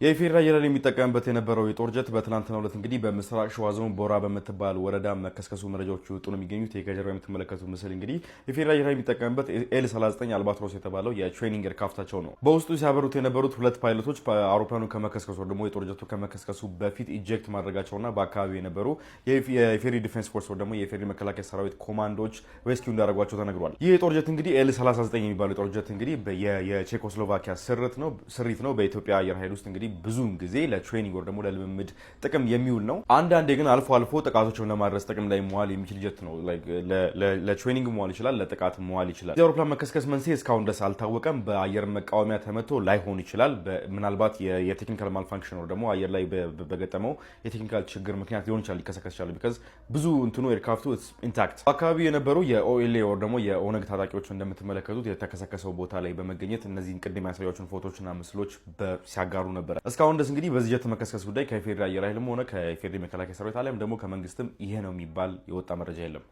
የኢፌዴሪ አየር ኃይል የሚጠቀምበት የነበረው የጦር ጀት በትናንትናው ዕለት እንግዲህ በምስራቅ ሸዋ ዞን ቦራ በምትባል ወረዳ መከስከሱ መረጃዎች ይወጡ ነው የሚገኙት። ከጀርባ የምትመለከቱት ምስል እንግዲህ የኢፌዴሪ አየር ኃይል የሚጠቀምበት ኤል39 አልባትሮስ የተባለው የትሬኒንግ ኤርክራፍታቸው ነው። በውስጡ ሲያበሩት የነበሩት ሁለት ፓይለቶች አውሮፕላኑ ከመከስከሱ ደግሞ የጦር ጀቱ ከመከስከሱ በፊት ኢጀክት ማድረጋቸውና በአካባቢው የነበሩ የኢፌዴሪ ዲፌንስ ፎርስ ደግሞ የኢፌዴሪ መከላከያ ሰራዊት ኮማንዶዎች ሬስኪው እንዳደረጓቸው ተነግሯል። ይህ የጦር ጀት እንግዲህ ኤል39 የሚባለው የጦር ጀት እንግዲህ የቼኮስሎቫኪያ ስሪት ነው። በኢትዮጵያ አየር ኃይል ውስጥ እንግዲህ ብዙውን ጊዜ ለትሬኒንግ ወር ደግሞ ለልምምድ ጥቅም የሚውል ነው። አንዳንዴ ግን አልፎ አልፎ ጥቃቶችን ለማድረስ ጥቅም ላይ መዋል የሚችል ጀት ነው። ለትሬኒንግ መዋል ይችላል፣ ለጥቃት መዋል ይችላል። የአውሮፕላን መከስከስ መንስኤ እስካሁን ድረስ አልታወቀም። በአየር መቃወሚያ ተመቶ ላይሆን ይችላል። ምናልባት የቴክኒካል ማልፋንክሽን ወር ደግሞ አየር ላይ በገጠመው የቴክኒካል ችግር ምክንያት ሊሆን ይችላል ሊከሰከስ ይችላል። ቢካዝ ብዙ እንትኑ ኤርክራፍቱ ኢንታክት። በአካባቢው የነበሩ የኦኤልኤ ወር ደግሞ የኦነግ ታጣቂዎች እንደምትመለከቱት የተከሰከሰው ቦታ ላይ በመገኘት እነዚህን ቅድም ያሳያችሁን ፎቶችና ምስሎች ሲያጋሩ ነበር። እስካሁን ድረስ እንግዲህ በዚህ ጀት መከስከስ ጉዳይ ከኢፌዴሪ አየር ኃይልም ሆነ ከኢፌዴሪ መከላከያ ሰራዊት አለም ደግሞ ከመንግስትም ይሄ ነው የሚባል የወጣ መረጃ የለም።